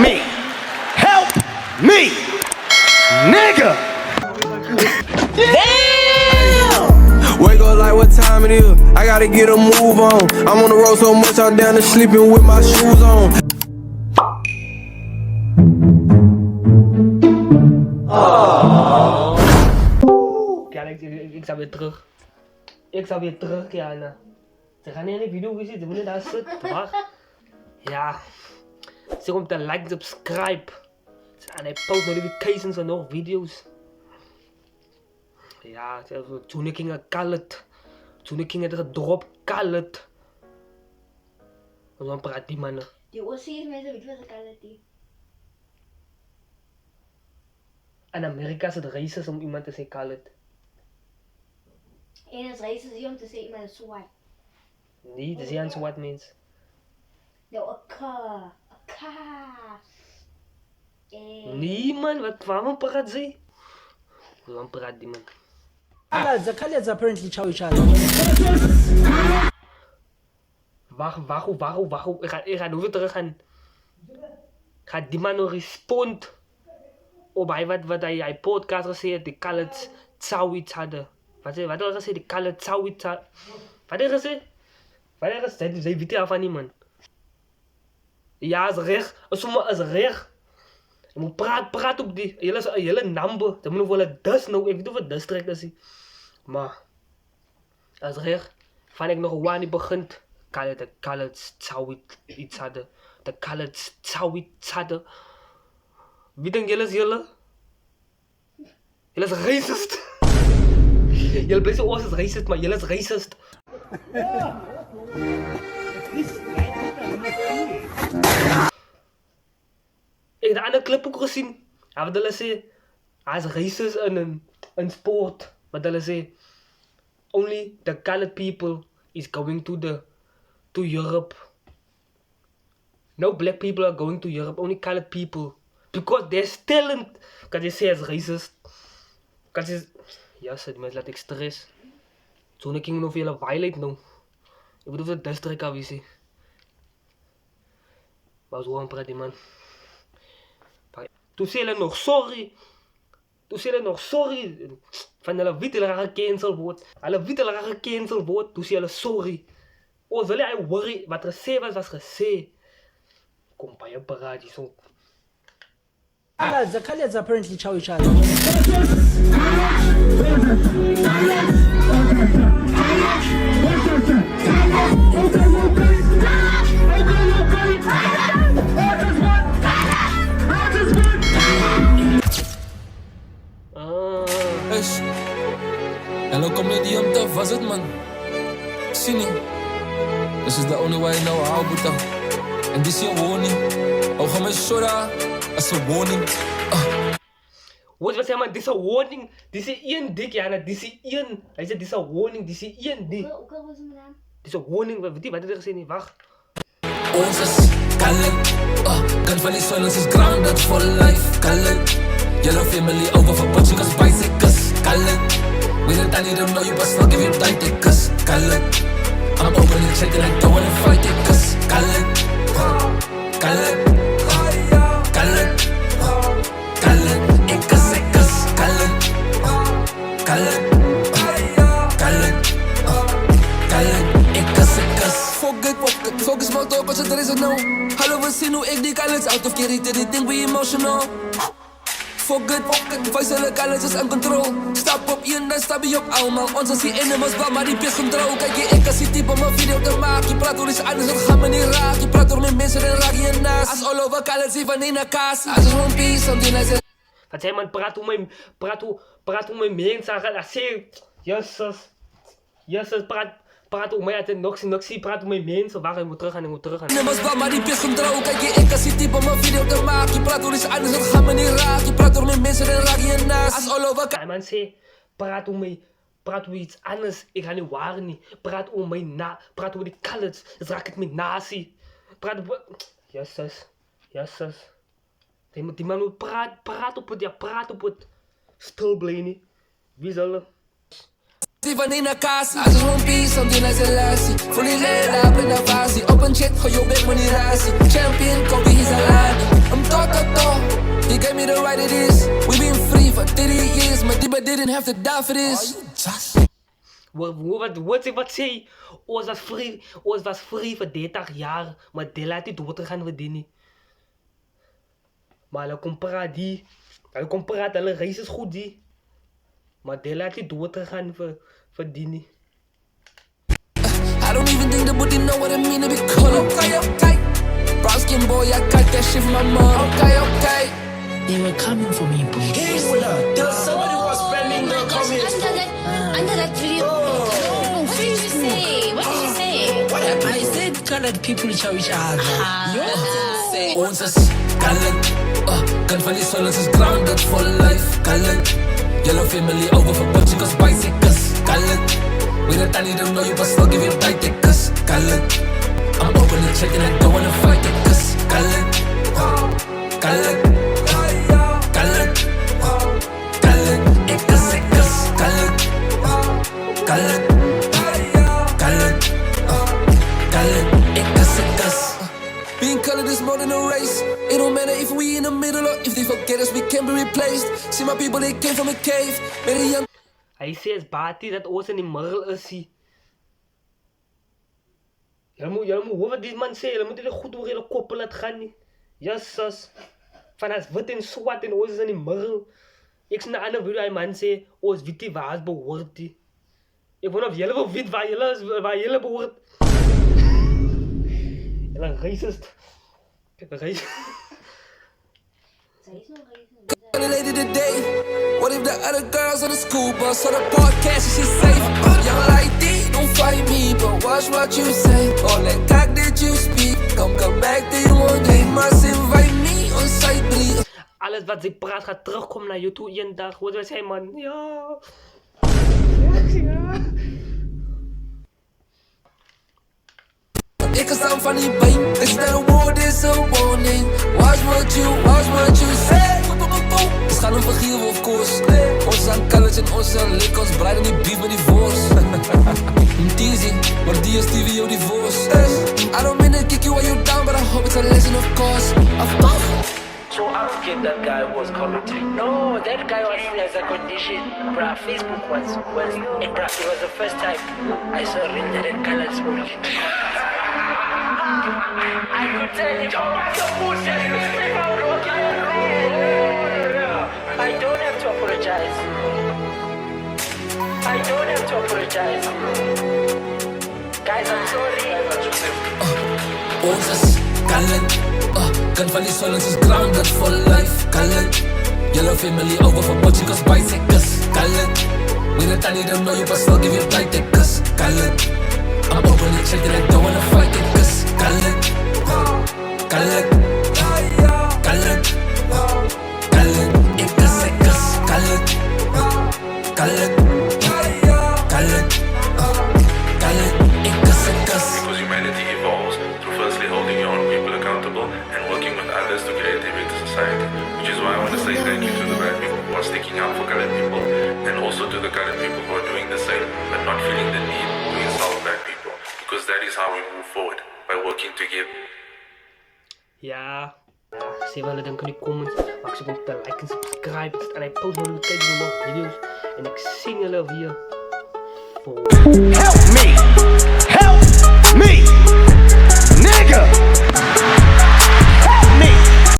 me. Help me, nigga. Wake up like what time it is. I gotta get a move on. I'm on the road so much I'm down to sleeping with my shoes on. Ja, ik zou weer terug. Ik zou weer terug, ja. Ze gaan niet in de video gezien, ze moeten daar zitten, wacht. Ja. Zeg om te like, subscribe. En hij post notifications en nog video's. Ja, toen ik ging kallet. Toen ik ging het gedropt kallet. Dan praat die mannen. Die Aussies mensen weten wat kallet is. In Amerika is het racist om iemand te zeggen kallet. En het is racist om te zeggen iemand is zwart. Nee, dat is niet een zwart mens. Nou, een ka. Nee man, waarom praat ze? Waarom praat die man? The Khaleds apparently chow each other. Wacht. Ik ga nu terug gaan. Gaat die man nog respond op wat hij podcast gezegd, die Khaleds zou iets hadden. Wat had hij gezegd, die Khaleds zou iets hadden. Wat had hij gezegd? Zij weet af van die man. Ja, is recht. Is recht. Je moet praten op die hele number. Ze moeten wel dus nou, ik weet niet of het dus trekt is. Maar, als recht, van ik nog waar niet begint. De Khaleds zou iets hadden. De Khaleds zou iets hadden. Wie denkt jullie is jullie? Jullie is racist. Jullie blijven ons is racist, maar jullie is racist. Ik heb de andere clip ook gezien. Hij wilde zeggen, hij is racist in een sport. Wat wilde zeggen, only the colored people is going to Europe. No black people are going to Europe, only colored people. Because there's talent. Kan je zeggen, hij is racist. Kan je ja, die mensen laat ik stress. Toen ik ging nog veel violate doen. Ik bedoel dat district afwezig. Maar zo aan praat die man. Toen zei hij nog sorry. Van hulle weet hulle gaan gecancel word. Toen zei hij sorry. Oh, wil hij worry. Wat gezegd was gezegd. Kom bij je paraat hier zo. The Khaleds apparently chow each other. Is hello comedian tough was het man. Zie niet. This is the only way I know how to. And this is your warning. Oh, ga me soda. As a warning. Wat was hij man, dit is een warning. Dit is één dik, ja, dit is één. Hij zei dit is een warning, dit is één dik. Hoe kan was mijn naam? Dit is een warning, wat heb je gezegd? Nee, wacht. Ons is kallet. Kan van die silence is grounded for life. Kallet. Yellow family over for punching us bicycles. Kallet. We don't need to know you, but still give you tight tickets. Kallet. I'm open and checking, I don't wanna fight it, cause Kallet. Kallet. Kallet. Kallet. Ik kus, Kallet. Kallet. Kallet. Kallet. Ik kus. Focus maar op als het er is of no. Hallo, we zien hoe ik die Kallets out of character, die ding be emotional. Fuck it, vuistele Kallets is in control. Stap op één, dan stap je op allemaal. Ons is die enemies, wel maar die pist control. Kijk je, ik als die type om een video te maken. Je praat door iets anders, dat gaat me niet raak. Je praat door met mensen, dan raak je naast. Als all over Kallets, even in een kaas. Als is one piece, something I said. Wat zei man, praat hoe mijn mensen gaan. Zeg, Jezus, praat hoe mij uit nog zie, praat hoe mijn mensen. Waar ik moet terug gaan. Enemies, wel maar die pist control. Kijk je, ik als die type om een video te maken. Je praat door iets anders, dat gaat me niet raak. Je praat door met mensen, dan raak je naast. Als all over Kallets. Man zei, praat hoe iets anders. Ik ga niet waar niet. Praat hoe die Kallets. Dus raak het met nazi. Praat hoe... Jezus. Die man moet praat op het. Stil blijven niet. Wie zal er? Van in een kaas, als is one piece, something als een lassie. Voor die reden, op in de vasie. Op een chat, gooi je weg met die rasie. Champion, kopie is een lani. it or right it is. We been free for 30 years, my Diba didn't have to die for this. Wat sê? Ons was free vir 30 jaar, maar Dela het nie dood gegaan vir dit nie. Maar hulle kom praat, hulle reis is goed die. Maar Dela het nie dood gegaan vir dit nie. I don't even think the booty know what I mean to be cool. Okay. Brown skin boy, I got that shit from my mom. Okay. They were coming for me, bro. Somebody was spending the comments. Under that video. Oh, what did you say? What did you say? I said colored people chow each other. Ons is colored, kan van die solos is grounded for life. Colored, yellow family over for Portugal's bicycles. Colored, we don't need to know you, but still give you tight tickets. Colored, I'm open to check and I don't wanna fight it. Cause colored, colored, colored, colored, it cause it cause colored, colored, colored, colored, it cause it cause. Being colored is more than a race. It don't matter if we in the middle or if they forget us, we can be replaced. See my people, they came from a cave. Made a young. Hy sê as Bati dat ons in die middel is hier. Julle moet hoor wat die man sê, julle moet dit goed oor julle koppel laat gaan nie. Jesus. Van as wit en swart en ons is in die middel. Ek sien 'n ander video, hy man sê, ons weet nie waar ons behoort nie. Ek wonder of julle wil weet waar julle behoort. Julle racist. Later today, what if the other girls on the school bus or the podcast and she's safe? Young like D, don't fight me, but watch what you say. All that cock that you speak, come back to you one day. Must invite me on site, please. Alles wat sy praat gaat terugkom naar jou toe een dag. Wat was hy man? Ja. Ik kan staan van die been. It's not a war, it's a warning. Watch what you say. Het gaat om vergieven of course. Ons is aan college en ons zijn lik. Ons breiden die beef met die force. Teasy, maar die is TVO divorce. I don't mean to kick you while you down, but I hope it's a lesson of course. Of course. So I don't think that guy was commentary. No, that guy was as a condition. Bruh, Facebook was and bruh, it was the first time I saw real red colors movie. I could tell you, I don't have to apologize. I don't have to apologize. Guys, I'm sorry. Ons is colored, kan van die solos is grounded for life. Colored, yellow family over for Portugal's bicycles. Colored, we don't need to know you, but still give you tight tickets. Colored, I'm open to check and I don't wanna fight it. Cause colored, colored, colored, colored, it cause it cause colored, colored, colored, colored, it cause it cause. Because humanity evolves through firstly holding your own people accountable and working with others to create a better society. Which is why I want to say thank you to the black people who are sticking up for colored people, and also to the colored people who are doing the same but not feeling the need to insult black people. Because that is how we move forward, by working together. Ja. Sê wat hulle dink in die comments. Maak so om te like en subscribe. En hy post notifications op video's. En ek sien julle weer. Help me! Help me! Nigga!